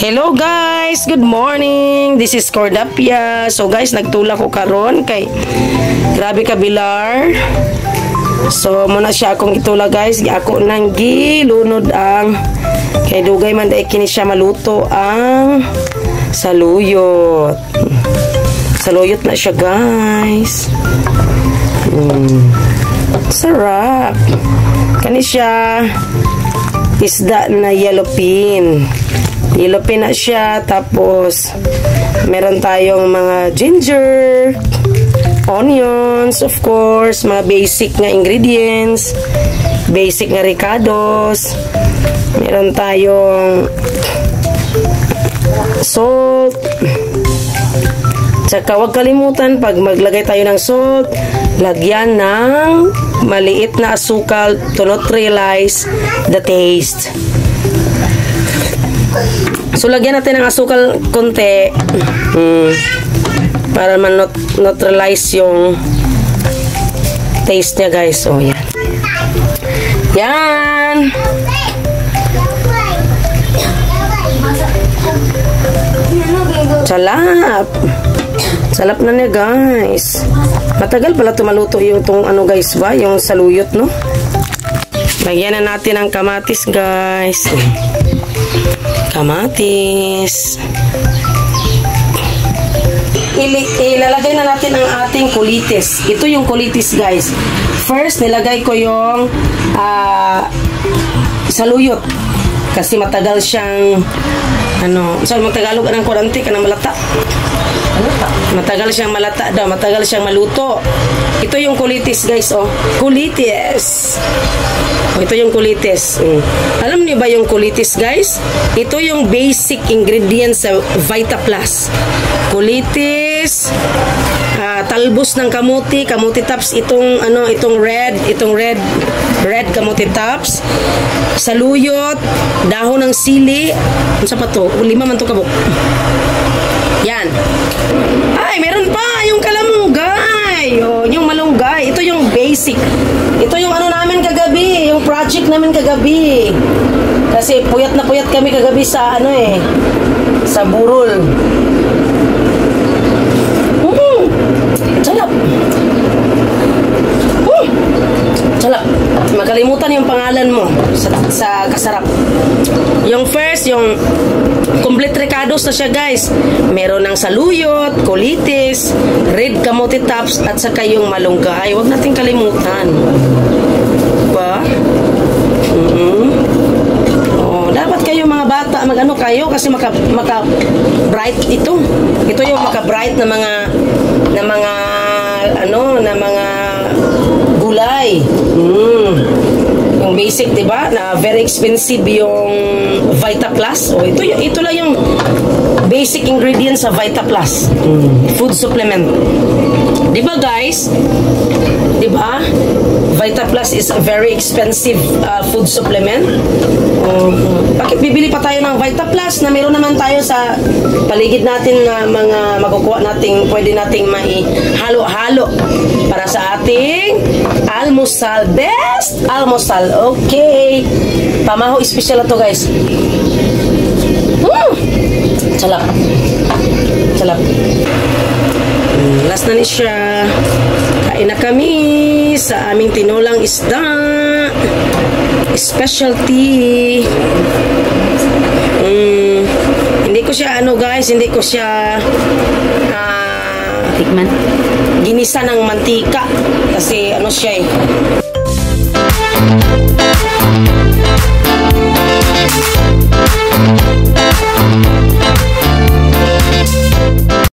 Hello guys, good morning. This is Cordapia. So guys, nagtula ko karon kay grabe ka bilar. So muna siya akong itula guys. Ako nang gilunod ang kay dugay man dai kini siya maluto ang saluyot. Saluyot na siya guys. Sarap. Kani siya isda na yellowfin. Yellowfin na siya. Tapos meron tayong mga ginger, onions, of course, mga basic na ingredients, basic na ricados. Meron tayong salt. Tsaka huwag kalimutan, pag maglagay tayo ng salt, lagyan ng maliit na asukal to neutralize the taste. So, lagyan natin ng asukal konti para man-neutralize yung taste niya, guys. So, yan. Yan! Salap! Salap na niya, guys. Matagal pala tumaluto yung ano, guys, ba? Yung saluyot, no? Lagyan na natin ang kamatis, guys. Kamatis. Ilalagay na natin ang ating kulitis. Ito yung kulitis, guys. First, nilagay ko yung saluyot. Kasi matagal siyang magtagalog anong kurante ka ng malata. Matagal siyang malata daw, matagal siyang maluto. Ito yung kulitis, guys, oh. Kulitis. Ito yung kulitis. Alam niyo ba yung kulitis, guys? Ito yung basic ingredients sa Vita Plus. Kulitis, talbos ng kamuti tops, itong red kamuti tops, saluyot, dahon ng sili. Ano sa pa to? 5 man to kabuk. Yan. Ay, meron pa yung kalamugay. Yung malunggay. Ito yung basic. Ito yung ano namin kagabi, yung project namin kagabi. Kasi puyat na puyat kami kagabi sa sa burol. Salap. Salap. Makalimutan yung pangalan mo sa kasarap. Yung first, yung complete ricados na siya, guys. Meron ng saluyot, kulitis, red kamote tops, at saka yung malunggay. Huwag natin kalimutan. Diba? Oh, dapat kayo mga bata, mag-ano kayo kasi maka-bright ito. Ito yung maka-bright na mga gulay. Yung basic, diba? Na very expensive yung Vita Plus. O, ito lang yung basic ingredients sa Vita Plus. Food supplement. Diba, guys? Diba? Vita Plus is a very expensive food supplement. Bakit bibili pa tayo ng Vita Plus na meron naman tayo sa paligid natin na mga makukuha nating, pwede nating maihalo-halo para sa ating almusal. Best almusal. Okay. Pamaho special ito, guys. Salap. Salap. Last na ni siya. Kain na kami sa aming tinulang isda. Specialty. Hindi ko siya guys, hindi ko siya tikman. Ginisa ng mantika kasi siya